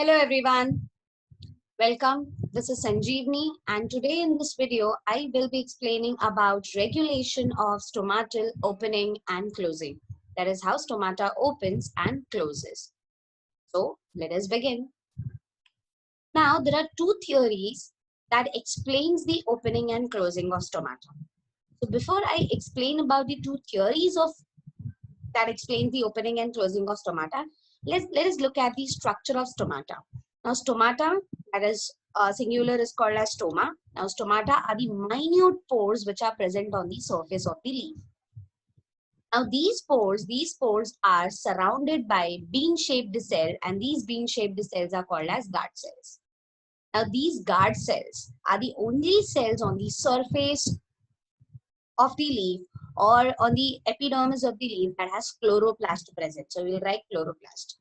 Hello everyone, welcome. This is Sanjeevni and today in this video I will be explaining about regulation of stomatal opening and closing. That is how stomata opens and closes. So let us begin. Now there are two theories that explains the opening and closing of stomata. So before I explain about the two theories of that explains the opening and closing of stomata, let us look at the structure of stomata. Now, stomata, that is singular, is called as stoma. Now, stomata are the minute pores which are present on the surface of the leaf. Now, these pores are surrounded by bean-shaped cell, and these bean-shaped cells are called as guard cells. Now, these guard cells are the only cells on the surface of the leaf or on the epidermis of the leaf that has chloroplast present. So, we'll write chloroplast.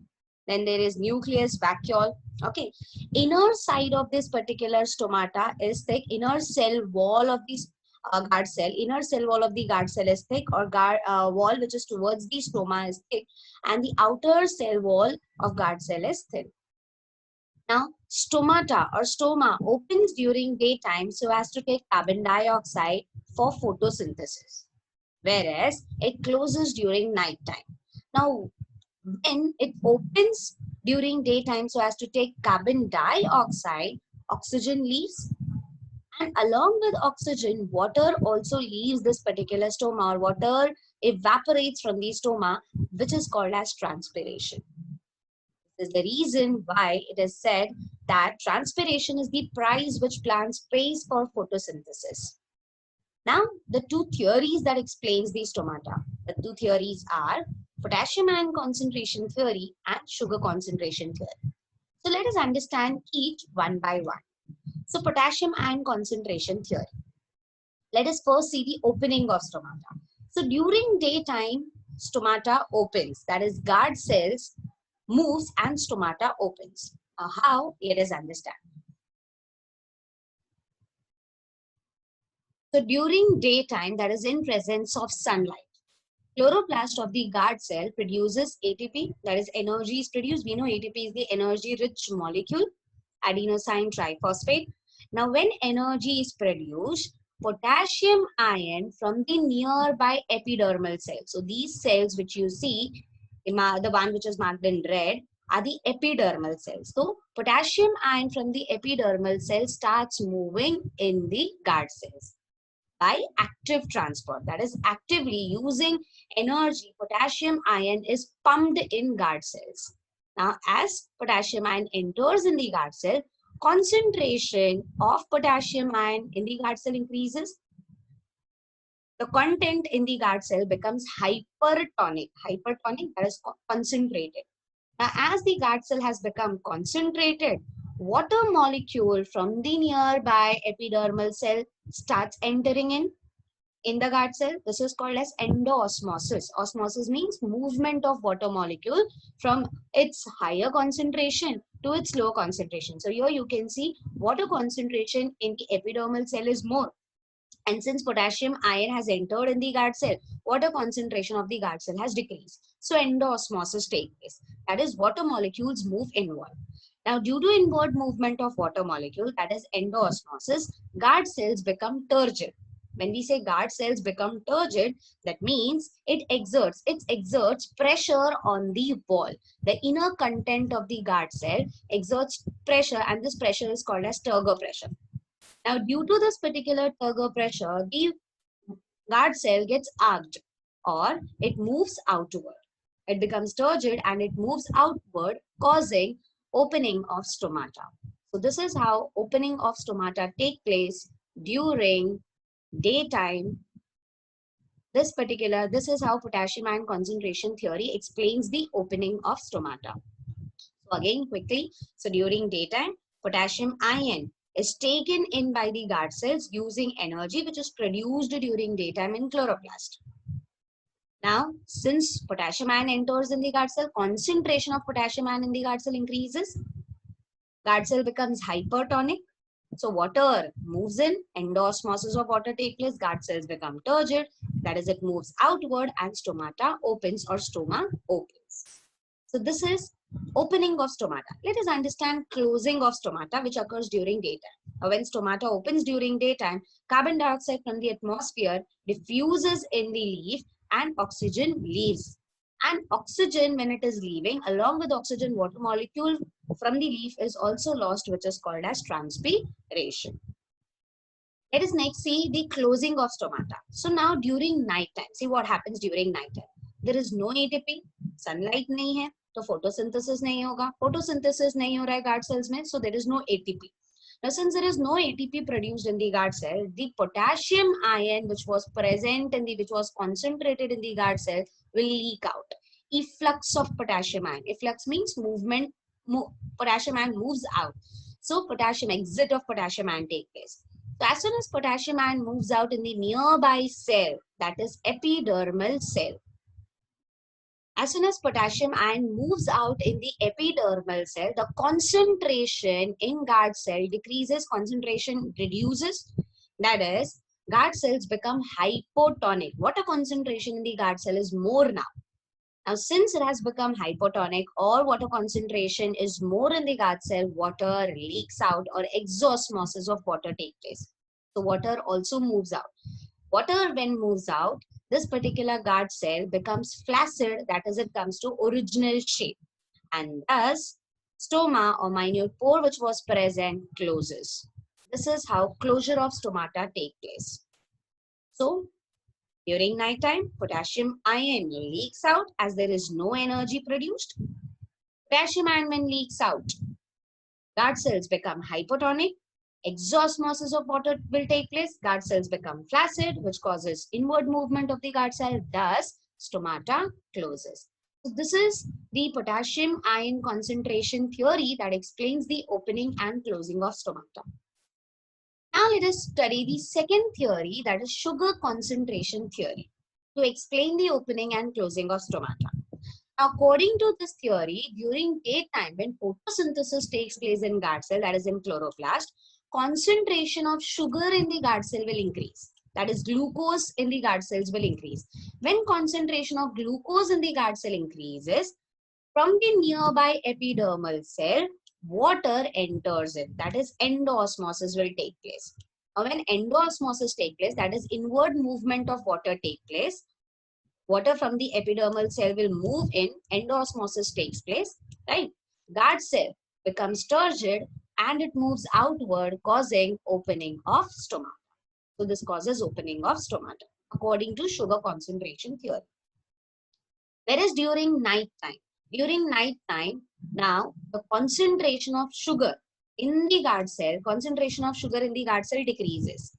Then there is nucleus, vacuole. Okay, inner side of this particular stomata is thick. Inner cell wall of this guard cell, inner cell wall of the guard cell is thick, or guard wall which is towards the stoma is thick, and the outer cell wall of guard cell is thin. Now, stomata or stoma opens during daytime so as to take carbon dioxide for photosynthesis, whereas it closes during night time. Now, when it opens during daytime so as to take carbon dioxide, oxygen leaves, and along with oxygen, water also leaves this particular stoma, or water evaporates from the stoma, which is called as transpiration. This is the reason why it is said that transpiration is the price which plants pays for photosynthesis. Now, the two theories that explains the stomata. The two theories are potassium ion concentration theory and sugar concentration theory. So let us understand each one by one. So potassium ion concentration theory. Let us first see the opening of stomata. So during daytime, stomata opens. That is, guard cells moves and stomata opens. How? Let us understand. So during daytime, that is in presence of sunlight, chloroplast of the guard cell produces ATP, that is energy is produced. We know ATP is the energy rich molecule, adenosine triphosphate. Now when energy is produced, potassium ion from the nearby epidermal cells. So these cells which you see, the one which is marked in red, are the epidermal cells. So potassium ion from the epidermal cell starts moving in the guard cells by active transport, that is actively using energy. Potassium ion is pumped in guard cells. Now as potassium ion enters in the guard cell, concentration of potassium ion in the guard cell increases. The content in the guard cell becomes hypertonic, that is concentrated. Now as the guard cell has become concentrated, water molecule from the nearby epidermal cell starts entering in the guard cell. This is called as endoosmosis. Osmosis means movement of water molecule from its higher concentration to its low concentration. So here you can see water concentration in the epidermal cell is more. And since potassium ion has entered in the guard cell, water concentration of the guard cell has decreased. So endoosmosis takes place. That is, water molecules move inward. Now, due to inward movement of water molecule, that is endoosmosis, guard cells become turgid. When we say guard cells become turgid, that means it exerts pressure on the wall. The inner content of the guard cell exerts pressure, and this pressure is called as turgor pressure. Now, due to this particular turgor pressure, the guard cell gets arced, or it moves outward. It becomes turgid and it moves outward, causing opening of stomata. So this is how opening of stomata take place during daytime. This is how potassium ion concentration theory explains the opening of stomata. So again, quickly, so during daytime, potassium ion is taken in by the guard cells using energy which is produced during daytime in chloroplast. Now, since potassium ion enters in the guard cell, concentration of potassium ion in the guard cell increases. Guard cell becomes hypertonic. So water moves in, endoosmosis of water takes place, guard cells become turgid, that is, it moves outward and stomata opens or stoma opens. So this is Opening of stomata. Let us understand closing of stomata, which occurs during daytime. When stomata opens during daytime, carbon dioxide from the atmosphere diffuses in the leaf and oxygen leaves. And oxygen, when it is leaving, along with oxygen, water molecule from the leaf is also lost, which is called as transpiration. Let us next see the closing of stomata. So now during night time, see what happens during night time. There is no ATP, sunlight नहीं है, तो photosynthesis नहीं होगा. Photosynthesis नहीं हो रहा है guard cells में, so there is no ATP. Now, since there is no ATP produced in the guard cell, the potassium ion which was present in the, which was concentrated in the guard cell will leak out. Efflux of potassium ion. Efflux means movement, potassium ion moves out. So potassium, exit of potassium ion take place. So as soon as potassium ion moves out in the nearby cell, that is epidermal cell. As soon as potassium ion moves out in the epidermal cell, the concentration in guard cell decreases, concentration reduces. That is, guard cells become hypotonic. Water concentration in the guard cell is more now. Now, since it has become hypotonic or water concentration is more in the guard cell, water leaks out or exosmosis of water takes place. So water also moves out. Water when moves out, this particular guard cell becomes flaccid, that is, it comes to original shape. And thus, stoma or minute pore which was present closes. This is how closure of stomata take place. So, during nighttime, potassium ion leaks out as there is no energy produced. Potassium ion when leaks out, guard cells become hypotonic. Exosmosis of water will take place. Guard cells become flaccid, which causes inward movement of the guard cell. Thus, stomata closes. So this is the potassium ion concentration theory that explains the opening and closing of stomata. Now let us study the second theory, that is sugar concentration theory, to explain the opening and closing of stomata. According to this theory, during daytime, when photosynthesis takes place in guard cell, that is in chloroplast, concentration of sugar in the guard cell will increase. That is, glucose in the guard cells will increase. When concentration of glucose in the guard cell increases, from the nearby epidermal cell, water enters it. That is, endosmosis will take place. Now, when endosmosis takes place, that is, inward movement of water take place. Water from the epidermal cell will move in, endosmosis takes place, right? Guard cell becomes turgid and it moves outward, causing opening of stomata. So this causes opening of stomata, according to sugar concentration theory. Whereas during night time, now the concentration of sugar in the guard cell, decreases.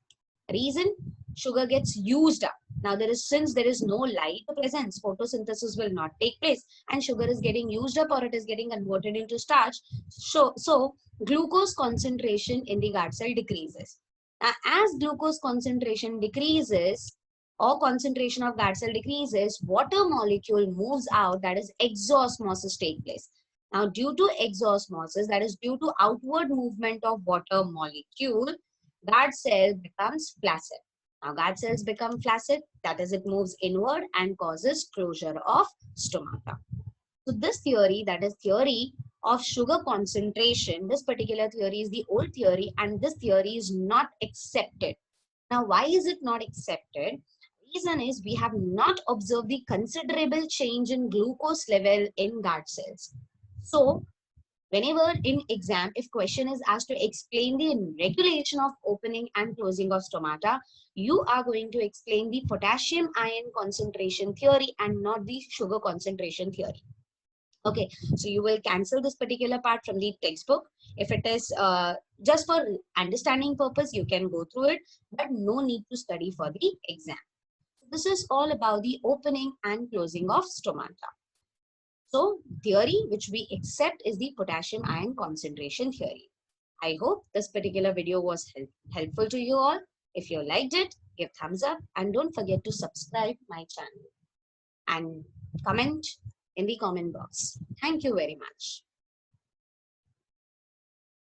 Reason? Sugar gets used up. Now since there is no light presence, photosynthesis will not take place and sugar is getting used up or it is getting converted into starch. So glucose concentration in the guard cell decreases. Now, as glucose concentration decreases or concentration of guard cell decreases, water molecule moves out, that is, exosmosis take place. Now, due to exosmosis, that is due to outward movement of water molecule, guard cell becomes flaccid. Now, guard cells become flaccid, that is, it moves inward and causes closure of stomata. So this theory, that is theory of sugar concentration, this particular theory is the old theory and this theory is not accepted. Now, why is it not accepted? Reason is we have not observed the considerable change in glucose level in guard cells. So, whenever in exam, if question is asked to explain the regulation of opening and closing of stomata, you are going to explain the potassium ion concentration theory and not the sugar concentration theory. Okay, so you will cancel this particular part from the textbook. If it is just for understanding purpose, you can go through it, but no need to study for the exam. This is all about the opening and closing of stomata. So, theory which we accept is the potassium ion concentration theory. I hope this particular video was helpful to you all. If you liked it, give thumbs up and don't forget to subscribe my channel and comment in the comment box. Thank you very much.